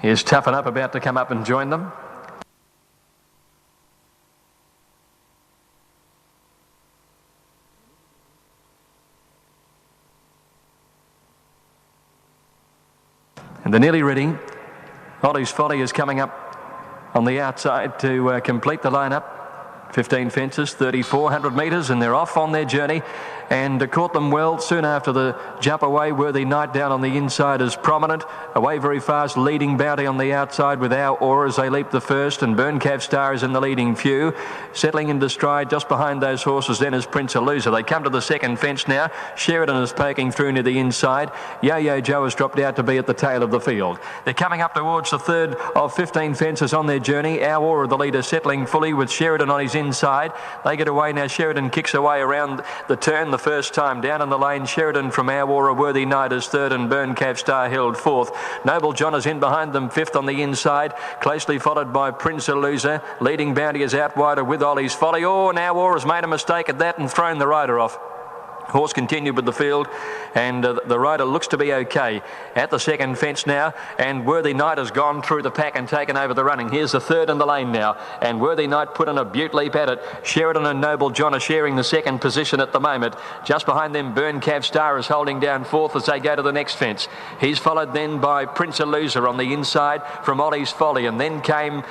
Here's Toughen Up about to come up and join them. And they're nearly ready. Ollie's Folly is coming up on the outside to complete the lineup. 15 fences, 3,400 metres, and they're off on their journey. And caught them well soon after the jump away. Worthy Knight down on the inside is prominent. Away very fast, leading Bounty on the outside with Our Aura as they leap the first, and Burncav Star is in the leading few. Settling into stride just behind those horses then is Prince Elusa. They come to the second fence now. Sheridan is poking through near the inside. Yo-Yo Joe has dropped out to be at the tail of the field. They're coming up towards the third of 15 fences on their journey. Our Aura, the leader, settling fully with Sheridan on his inside. They get away now. Sheridan kicks away around the turn the first time. Down in the lane, Sheridan from Our Aura, Worthy Knight is third, and Burncav Star held fourth. Noble John is in behind them, fifth on the inside, closely followed by Prince Elusa. Leading Bounty is out wider with Ollie's Folly. Oh, and Our Aura's made a mistake at that and thrown the rider off. Horse continued with the field, and the rider looks to be okay at the second fence now, and Worthy Knight has gone through the pack and taken over the running. Here's the third in the lane now, and Worthy Knight put in a beaut leap at it. Sheridan and Noble John are sharing the second position at the moment. Just behind them, Burncav Star is holding down fourth as they go to the next fence. He's followed then by Prince Elusa on the inside from Ollie's Folly, and then came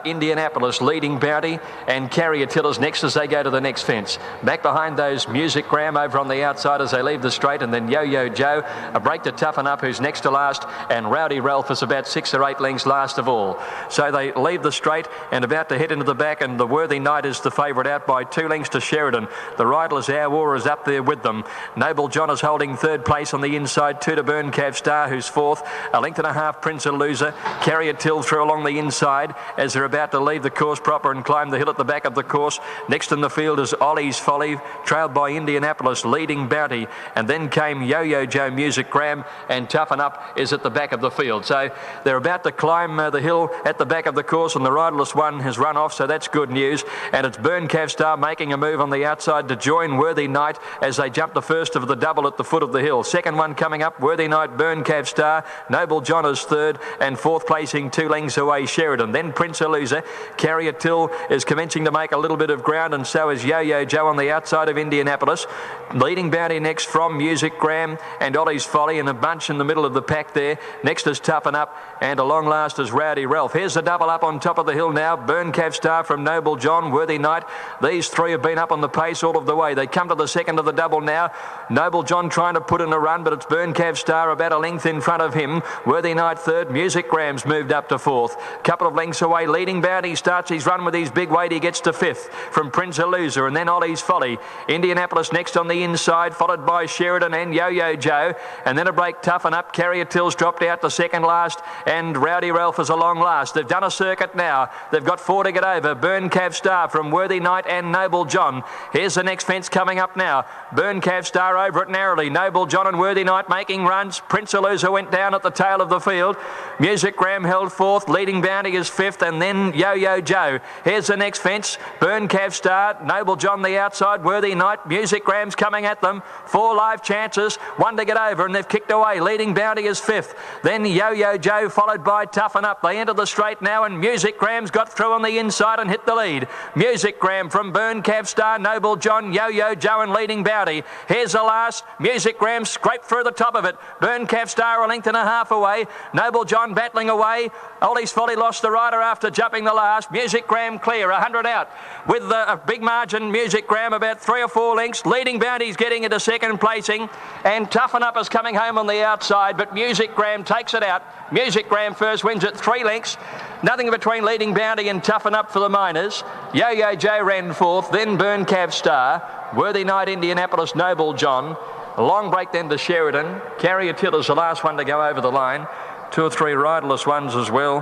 Indianapolis leading Bounty, and Carrier Tillers next as they go to the next fence. Back behind those, Music Graham over on the outside as they leave the straight, and then Yo-Yo Joe, a break to Toughen Up, who's next to last, and Rowdy Ralph is about 6 or 8 lengths last of all. So they leave the straight and about to head into the back, and the Worthy Knight is the favourite out by 2 lengths to Sheridan. The riderless Our Aura is up there with them. Noble John is holding third place on the inside, 2 to Burncav Star, who's fourth, 1.5 lengths Prince Elusa. Carrier Till through along the inside as they're about to leave the course proper and climb the hill at the back of the course. Next in the field is Ollie's Folly, trailed by Indianapolis leading Bounty, and then came Yo-Yo Joe, Music Graham, and Toughen Up is at the back of the field. So they're about to climb the hill at the back of the course, and the riderless one has run off, so that's good news. And it's Burncav Star making a move on the outside to join Worthy Knight as they jump the first of the double at the foot of the hill. Second one coming up, Worthy Knight, Burncav Star, Noble John is third, and fourth placing 2 lengths away Sheridan. Then Prince Elusa. Carrier Till is commencing to make a little bit of ground, and so is Yo-Yo Joe on the outside of Indianapolis. Leading Bounty next from Music Graham and Ollie's Folly, and a bunch in the middle of the pack there. Next is Toughen Up, and a long last is Rowdy Ralph. Here's the double up on top of the hill now. Burncav Star from Noble John, Worthy Knight. These three have been up on the pace all of the way. They come to the second of the double now. Noble John trying to put in a run, but it's Burncav Star about a length in front of him. Worthy Knight third. Music Graham's moved up to fourth. Couple of lengths away. Leading Bounty starts his run with his big weight. He gets to fifth from Prince Elusa, and then Ollie's Folly. Indianapolis next on the inside, followed by Sheridan and Yo-Yo Joe, and then a break. Toughen Up. Carrier Till's dropped out to second last, and Rowdy Ralph is a long last. They've done a circuit now. They've got 4 to get over. Burncav Star from Worthy Knight and Noble John. Here's the next fence coming up now. Burncav Star over it narrowly. Noble John and Worthy Knight making runs. Prince Elusa went down at the tail of the field. Music Graham held fourth. Leading Bounty is fifth, and then Yo-Yo Joe. Here's the next fence. Burncav Star, Noble John the outside, Worthy Knight. Music Graham's coming at them. 4 live chances, 1 to get over, and they've kicked away. Leading Bounty is fifth. Then Yo-Yo Joe followed by Toughen Up. They enter the straight now, and Music Graham's got through on the inside and hit the lead. Music Graham from Burncav Star, Noble John, Yo-Yo Joe and Leading Bounty. Here's the last. Music Graham scraped through the top of it. Burncav Star 1.5 lengths away. Noble John battling away. Ollie's Folly lost the rider after jumping the last. Music Graham clear, 100 out. With a big margin, Music Graham about 3 or 4 lengths. Leading Bounty's getting into second placing, and Toughen Up is coming home on the outside, but Music Graham takes it out. Music Graham first wins at 3 lengths. Nothing between Leading Bounty and Toughen Up for the minors. Yo-Yo Joe ran fourth, then Burncav Star, Worthy Knight, Indianapolis, Noble John. A long break then to Sheridan. Carrier Tiller's the last one to go over the line. 2 or 3 riderless ones as well.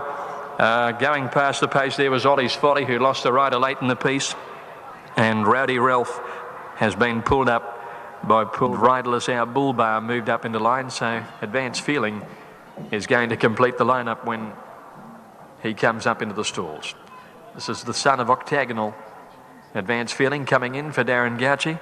Going past the pace there was Ollie's Folly, who lost the rider late in the piece. And Rowdy Ralph has been pulled up by riderless. Our Bull Bar moved up into line, so Advanced Feeling is going to complete the lineup when he comes up into the stalls. This is the son of Octagonal. Advanced Feeling coming in for Darren Gauci.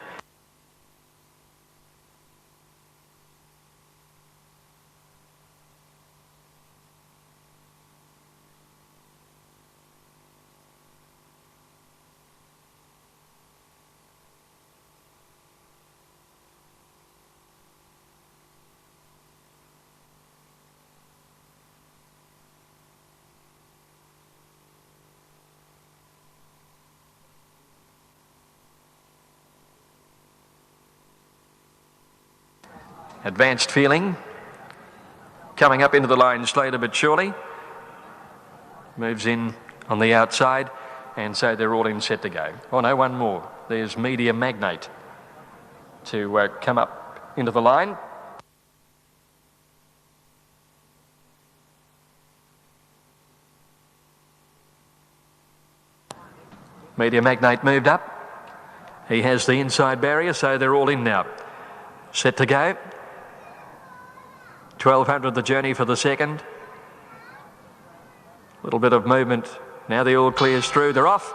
Advanced Feeling coming up into the line slowly but surely. Moves in on the outside, and so they're all in set to go. Oh no, one more. There's Media Magnate to come up into the line. Media Magnate moved up. He has the inside barrier, so they're all in now. Set to go. 1200 the journey for the second. Little bit of movement. Now the all clears through. They're off.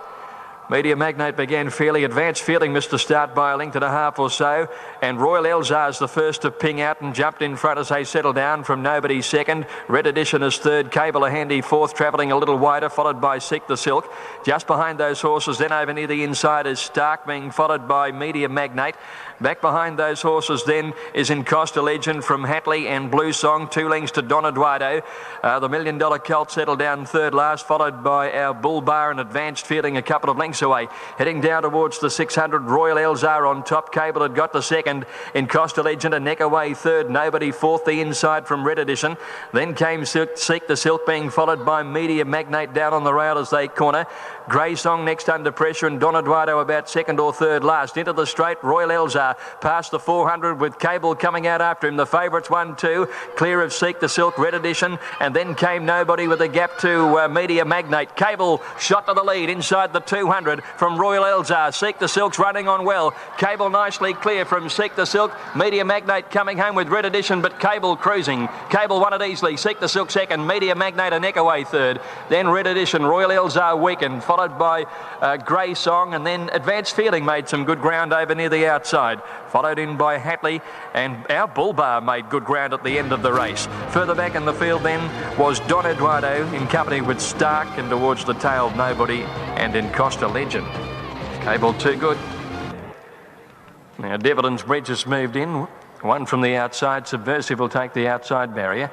Media Magnate began fairly. Advanced Feeling missed the start by a length and a half or so, and Royal Elzar's the first to ping out and jumped in front as they settle down from nobody second. Red Edition is third, Cable a handy fourth, travelling a little wider, followed by Seek the Silk. Just behind those horses, then over near the inside is Stark, being followed by Media Magnate. Back behind those horses then is In Costa Legend from Hatley and Blue Song, 2 lengths to Don Eduardo. The $1 Million Colt settled down third last, followed by our Bull Bar and Advanced Feeling a couple of lengths away. Heading down towards the 600, Royal Elzar on top. Cable had got the second. In Costa Legend a neck away third, nobody fourth, the inside from Red Edition. Then came Seek the Silk, being followed by Media Magnate down on the rail as they corner. Grey Song next under pressure, and Don Eduardo about second or third last. Into the straight, Royal Elzar past the 400 with Cable coming out after him. The favourites 1-2, clear of Seek the Silk, Red Edition, and then came nobody with a gap to Media Magnate. Cable shot to the lead inside the 200 from Royal Elzar. Seek the Silk's running on well. Cable nicely clear from Seek the Silk. Media Magnate coming home with Red Edition, but Cable cruising. Cable won it easily. Seek the Silk second. Media Magnate a neck away third. Then Red Edition, Royal Elzar weakened, followed by Grey Song, and then Advanced Feeling made some good ground over near the outside. Followed in by Hatley, and our Bull Bar made good ground at the end of the race. Further back in the field then was Don Eduardo in company with Stark, and towards the tail nobody, and In Costa Legend. Cable too good. Now Devlin's Bridge has moved in. One from the outside. Subversive will take the outside barrier.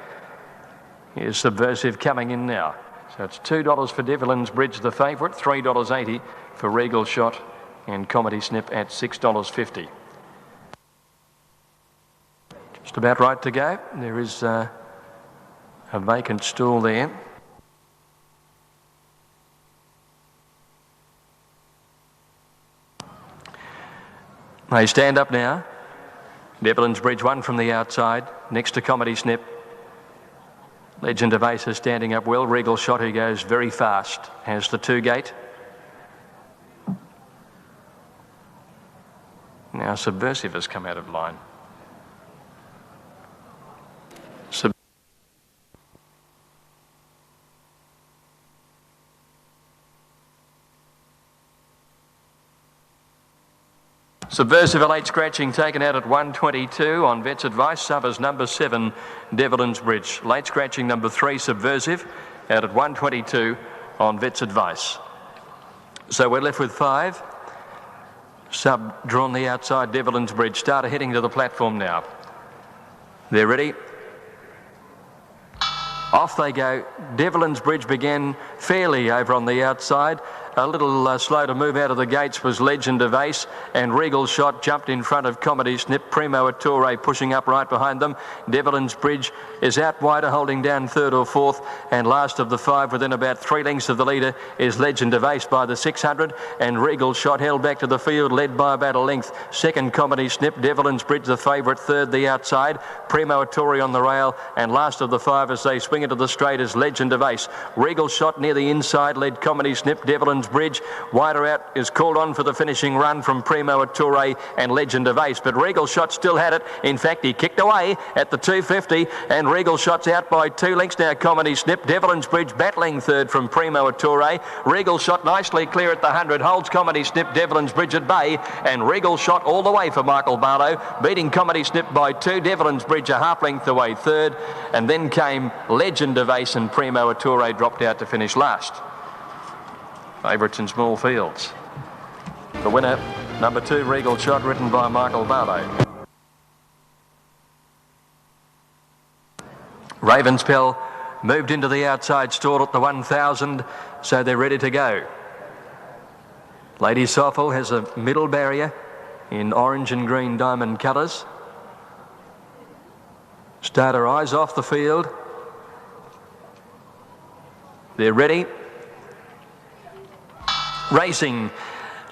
Here's Subversive coming in now. So it's $2 for Devlin's Bridge, the favourite. $3.80 for Regal Shot and Comedy Snip at $6.50. Just about right to go. There is a vacant stool there. They stand up now. Devlin's Bridge, one from the outside, next to Comedy Snip. Legend of Ace is standing up well. Regal Shot, who goes very fast, has the 2 gate. Now Subversive has come out of line. Subversive, a late scratching taken out at 122 on Vet's advice. Suffers number 7, Devlin's Bridge. Late scratching number 3, Subversive, out at 122 on Vet's advice. So we're left with 5. Sub drawn the outside, Devlin's Bridge. Starter heading to the platform now. They're ready. Off they go. Devlin's Bridge began fairly over on the outside. A little slow to move out of the gates was Legend of Ace, and Regal Shot jumped in front of Comedy Snip. Primo Attore pushing up right behind them. Devlin's Bridge is out wider, holding down third or fourth, and last of the 5 within about 3 lengths of the leader is Legend of Ace by the 600, and Regal Shot held back to the field, led by about a length. Second, Comedy Snip. Devlin's Bridge the favourite, third the outside. Primo Attore on the rail, and last of the 5 as they swing into the straight is Legend of Ace. Regal Shot near the inside led Comedy Snip. Devlin's Bridge wider out is called on for the finishing run from Primo Attore and Legend of Ace, but Regal Shot still had it. In fact, he kicked away at the 250, and Regal Shot's out by 2 lengths now. Comedy Snip. Devlin's Bridge battling third from Primo Attore. Regal Shot nicely clear at the 100, holds Comedy Snip. Devlin's Bridge at bay, and Regal Shot all the way for Michael Barlow, beating Comedy Snip by 2. Devlin's Bridge a half length away third, and then came Legend of Ace, and Primo Attore dropped out to finish last. Favourites in small fields. The winner, number 2, Regal Shot, written by Michael Barlow. Ravenspell moved into the outside stall at the 1,000, so they're ready to go. Lady Soffel has a middle barrier in orange and green diamond colours. Starter eyes off the field. They're ready. Racing.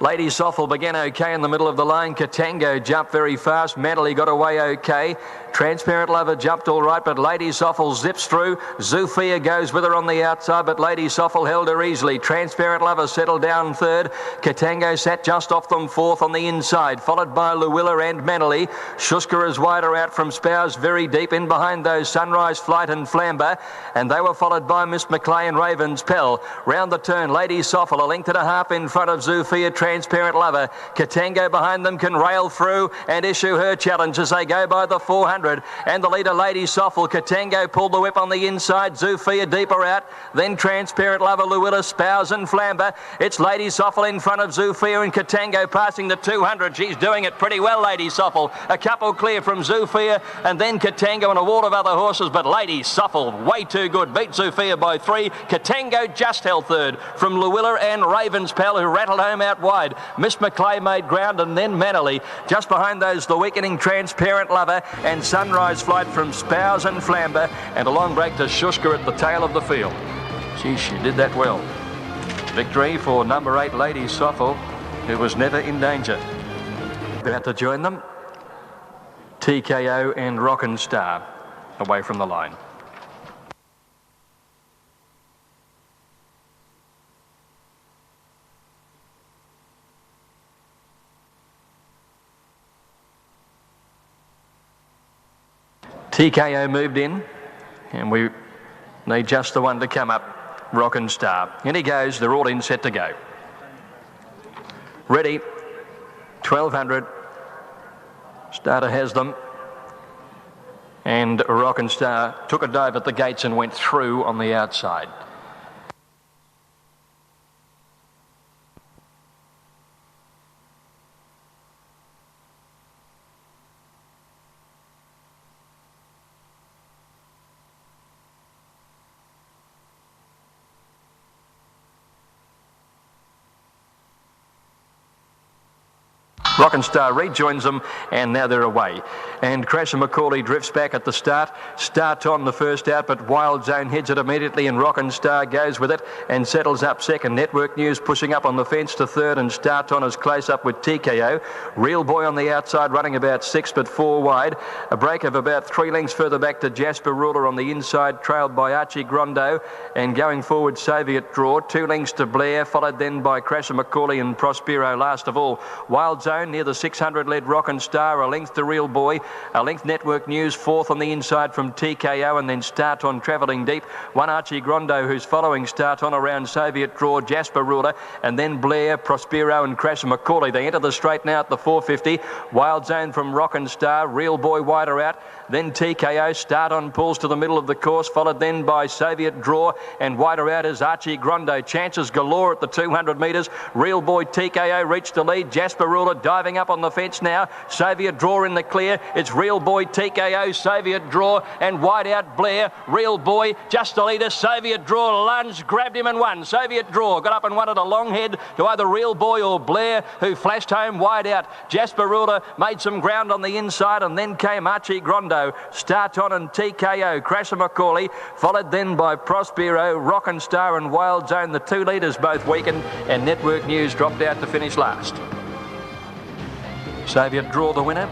Lady Soffel began okay in the middle of the line. Katango jumped very fast. Medley got away okay. Transparent Lover jumped all right, but Lady Soffel zips through. Zufia goes with her on the outside, but Lady Soffel held her easily. Transparent Lover settled down third. Katango sat just off them fourth on the inside, followed by Luwilla and Manley. Shuska is wider out from Spouse, very deep in behind those Sunrise Flight and Flamber, and they were followed by Miss Macleay and Raven's Pell. Round the turn, Lady Soffel a length and a half in front of Zufia. Transparent Lover. Katango behind them can rail through and issue her challenge as they go by the 400. And the leader, Lady Soffel. Katango pulled the whip on the inside. Zufia deeper out. Then Transparent Lover, Luwilla, Spouse and Flamber. It's Lady Soffel in front of Zufia and Katango passing the 200. She's doing it pretty well, Lady Soffel. A couple clear from Zufia and then Katango and a wall of other horses, but Lady Soffel way too good. Beat Zufia by 3. Katango just held third from Luwilla and Raven's Pell, who rattled home out wide. Miss Macleay made ground and then Manley. Just behind those, the weakening Transparent Lover and Sunrise Flight from Spouse and Flamber, and a long break to Shuska at the tail of the field. Gee, she did that well. Victory for number 8, Lady Soffel, who was never in danger. About to join them, TKO and Rockin' Star away from the line. TKO moved in, and we need just the one to come up, Rockin' Star. In he goes, they're all in, set to go. Ready, 1200. Starter has them. And Rockin' Star took a dive at the gates and went through on the outside. Rockin' Star rejoins them, and now they're away. And Crasher Macaulay drifts back at the start. Start on the first out, but Wild Zone heads it immediately, and Rockin' Star goes with it and settles up second. Network News pushing up on the fence to third, and Start on is close up with TKO. Real Boy on the outside, running about 6 but 4 wide. A break of about 3 lengths further back to Jasper Ruler on the inside, trailed by Archie Grondo, and going forward Soviet Draw. 2 lengths to Blair, followed then by Crasher Macaulay and Prospero last of all. Wild Zone near the 600 led Rockin' Star, a length to Real Boy, a length Network News, fourth on the inside from TKO, and then Start On travelling deep. 1 Archie Grondo, who's following Start On around Soviet Draw, Jasper Ruler, and then Blair, Prospero and Crasher Macaulay. They enter the straight now at the 450. Wild Zone from Rockin' Star, Real Boy wider out, then TKO. Start On pulls to the middle of the course, followed then by Soviet Draw, and wider out is Archie Grondo. Chances galore at the 200 metres. Real Boy, TKO reached the lead. Jasper Ruler diving up on the fence now. Soviet Draw in the clear. It's Real Boy, TKO, Soviet Draw, and wide out Blair. Real Boy just the leader. Soviet Draw lunged, grabbed him and won. Soviet Draw got up and won at a long head to either Real Boy or Blair, who flashed home wide out. Jasper Ruler made some ground on the inside, and then came Archie Grondo. Start On and TKO. Crasher Macaulay, followed then by Prospero, Rockin' Star and Wild Zone. The 2 leaders both weakened, and Network News dropped out to finish last. Soviet Draw the winner,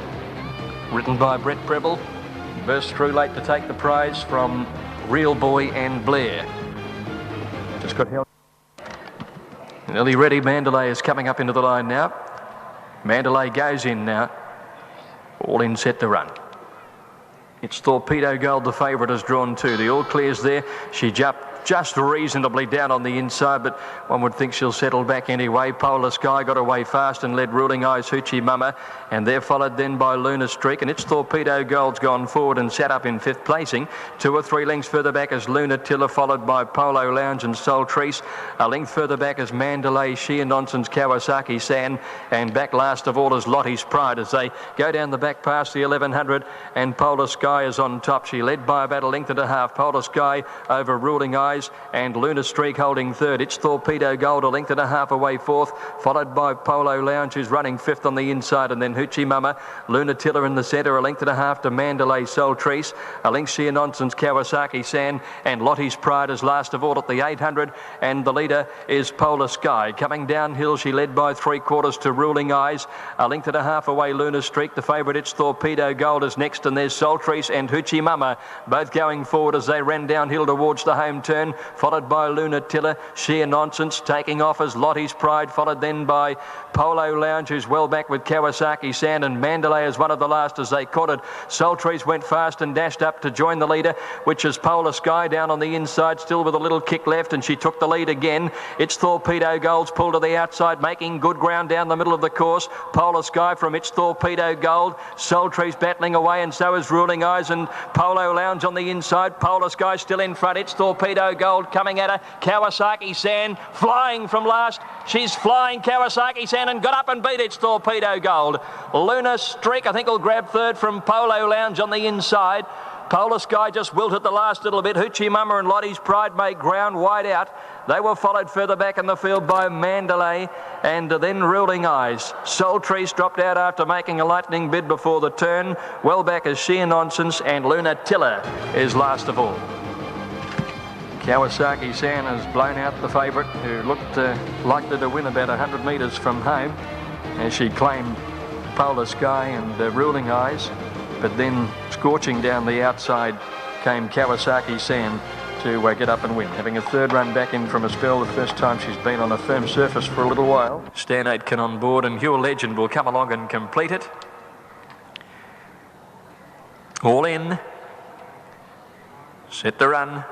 written by Brett Preble. Burst through late to take the prize from Real Boy and Blair. Just got held. Nearly ready. Mandalay is coming up into the line now. Mandalay goes in now. All in, set to run. It's Torpedo Gold, the favourite, has drawn 2. The all clear's there. She jumped just reasonably down on the inside, but one would think she'll settle back anyway. Polar Sky got away fast and led Ruling Eyes Hoochie Mama, and they're followed then by Lunar Streak, and it's Torpedo Gold's gone forward and sat up in 5th placing. 2 or 3 lengths further back is Lunar Tiller, followed by Polo Lounge and Soul Treese. A length further back is Mandalay, She and Nonsens, Kawasaki San, and back last of all is Lottie's Pride as they go down the back past the 1100, and Polar Sky is on top. She led by about a length and a half. Polar Sky over Ruling Eyes. Eyes and Luna Streak holding third. It's Torpedo Gold a length and a half away fourth, followed by Polo Lounge, who's running fifth on the inside, and then Hoochie Mama, Luna Tiller in the centre, a length and a half to Mandalay Soltrice, a length Sheer Nonsense, Kawasaki San, and Lottie's Pride is last of all at the 800, and the leader is Polar Sky. Coming downhill, she led by 3/4 to Ruling Eyes, a length and a half away Luna Streak. The favourite, It's Torpedo Gold, is next, and there's Soltrice and Hoochie Mama, both going forward as they ran downhill towards the home turn, followed by Luna Tiller. Sheer Nonsense taking off as Lottie's Pride, followed then by Polo Lounge, who's well back with Kawasaki Sand, and Mandalay is one of the last as they caught it. Soltrice went fast and dashed up to join the leader, which is Polar Sky down on the inside, still with a little kick left, and she took the lead again. It's Torpedo Gold's pulled to the outside, making good ground down the middle of the course. Polar Sky from It's Torpedo Gold. Soltrice battling away, and so is Ruling Eyes and Polo Lounge on the inside. Polar Sky still in front. It's Torpedo Gold coming at her. Kawasaki San flying from last. She's flying, Kawasaki San, and got up and beat It's Torpedo Gold. Luna Streak, I think, will grab third from Polo Lounge on the inside. Polar Sky just wilted the last little bit. Hoochie Mama and Lottie's Pride made ground wide out. They were followed further back in the field by Mandalay and then Ruling Eyes. Soltrice dropped out after making a lightning bid before the turn. Well back is Sheer Nonsense, and Luna Tiller is last of all. Kawasaki San has blown out the favourite, who looked likely to win about 100 metres from home, as she claimed Polar Sky and Ruling Eyes. But then scorching down the outside came Kawasaki San to get up and win, having a third run back in from a spell, the first time she's been on a firm surface for a little while. Stan Aitken on board, and Hugh Legend will come along and complete it. All in. Set the run.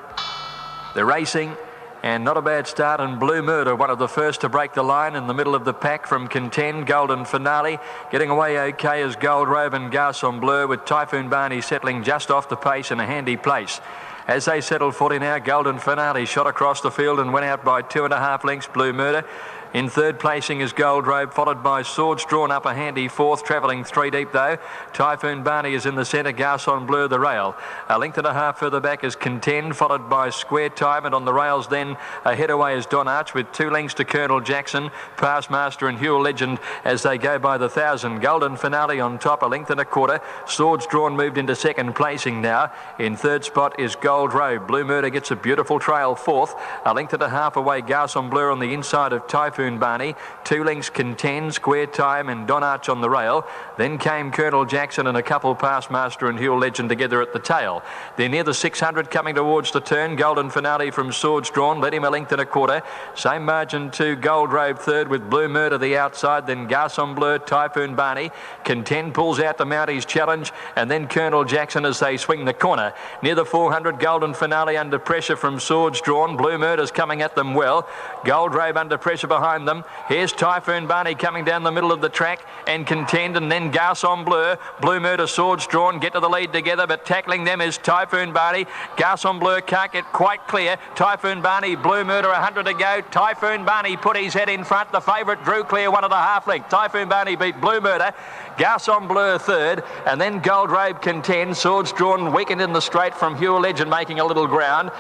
They're racing. And not a bad start, and Blue Murder, one of the first to break the line in the middle of the pack from Contend. Golden Finale getting away okay as Gold Robe and Garçon Bleu, with Typhoon Barney settling just off the pace in a handy place. As they settle 40 now, Golden Finale shot across the field and went out by 2.5 lengths, Blue Murder. In third placing is Gold Robe, followed by Swords Drawn up a handy fourth, travelling 3 deep though. Typhoon Barney is in the centre, Garçon Bleu the rail. A length and a half further back is Contend, followed by Square Time, and on the rails then ahead away is Don Arch, with 2 lengths to Colonel Jackson, Past Master and Hugh Legend as they go by the 1,000. Golden Finale on top, a length and a quarter. Swords Drawn moved into second placing now. In third spot is Gold Robe. Blue Murder gets a beautiful trail fourth. A length and a half away, Garçon Bleu on the inside of Typhoon Barney. 2 lengths Contend, Square Time and Don Arch on the rail. Then came Colonel Jackson and a couple Past Master and Hugh Legend together at the tail. They're near the 600 coming towards the turn. Golden Finale from Swords Drawn led him a length and a quarter. Same margin to Gold Robe third, with Blue Murder the outside. Then Garçon Bleu, Typhoon Barney. Contend pulls out the Mounties Challenge, and then Colonel Jackson as they swing the corner. Near the 400, Golden Finale under pressure from Swords Drawn. Blue Murder's coming at them well. Gold Robe under pressure behind them. Here's Typhoon Barney coming down the middle of the track, and Contend, and then Garçon Bleu. Blue Murder, Swords Drawn get to the lead together, but tackling them is Typhoon Barney. Garçon Bleu can't get quite clear. Typhoon Barney, Blue Murder 100 to go. Typhoon Barney put his head in front. The favourite drew clear 1.5 length. Typhoon Barney beat Blue Murder. Garçon Bleu third, and then Gold Robe Contend. Swords Drawn weakened in the straight from Hugh Legend, making a little ground.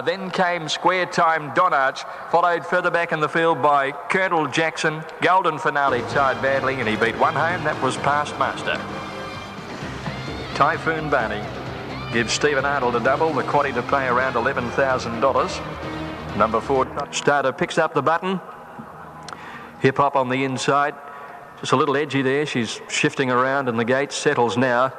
Then came Square Time, Don Arch, followed further back in the field by Colonel Jackson. Golden Finale tied badly, and he beat one home. That was Past Master. Typhoon Barney gives Stephen Arnold a double, the quantity to pay around $11,000. Number 4 starter picks up the button. Hip Hop on the inside. Just a little edgy there. She's shifting around, and the gate settles now.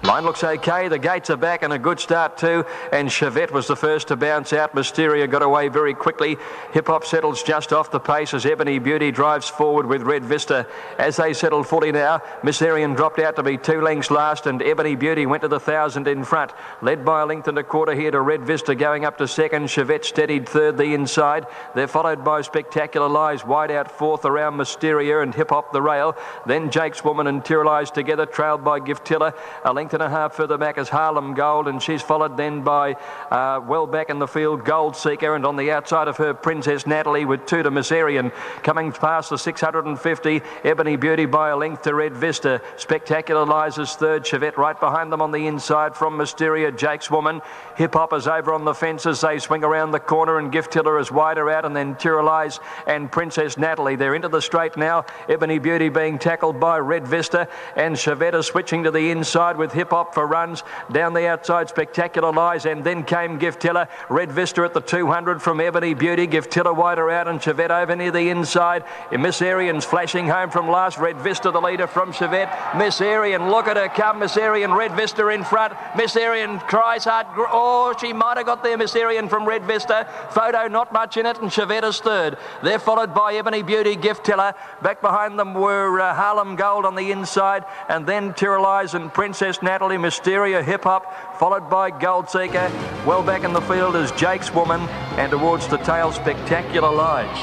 Line looks okay. The gates are back, and a good start too. And Chevette was the first to bounce out. Mysteria got away very quickly. Hip Hop settles just off the pace as Ebony Beauty drives forward with Red Vista. As they settle fully now, Miss Arian dropped out to be 2 lengths last, and Ebony Beauty went to the 1,000 in front. Led by a length and a quarter here to Red Vista, going up to second. Chevette steadied third the inside. They're followed by Spectacular Lies wide out fourth around Mysteria and Hip Hop the rail. Then Jake's Woman and Tyrrelise together, trailed by Giftilla. A length length and a half further back is Harlem Gold, and she's followed then by well back in the field Gold Seeker, and on the outside of her Princess Natalie with 2 to Miss Arian. Coming past the 650, Ebony Beauty by a length to Red Vista. Spectacular Lies is third. Chevette right behind them on the inside from Mysteria. Jake's Woman. Hip Hop is over on the fences. They swing around the corner, and Gift Tiller is wider out, and then Tyrrelize and Princess Natalie. They're into the straight now. Ebony Beauty being tackled by Red Vista, and Chevette is switching to the inside with Hip Hop for runs. Down the outside, Spectacular Lies, and then came Gift Tiller. Red Vista at the 200 from Ebony Beauty. Gift Tiller wider out, and Chevette over near the inside. Miss Arian's flashing home from last. Red Vista the leader from Chevette. Miss Arian, look at her come. Miss Arian, Red Vista in front. Miss Arian cries hard. Oh, she might have got there, Miss Arian from Red Vista. Photo not much in it, and Chevette is third. They're followed by Ebony Beauty, Gift Tiller. Back behind them were Harlem Gold on the inside, and then Tyrrelize and Princess Natalie. Mysteria, Hip Hop, followed by Gold Seeker. Well back in the field is Jake's Woman, and towards the tail, Spectacular Lies.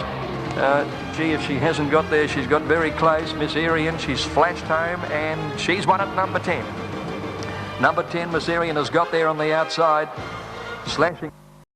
Gee, if she hasn't got there, she's got very close. Miss Arian, she's flashed home, and she's won at number 10. Number 10, Miss Arian has got there on the outside, slashing.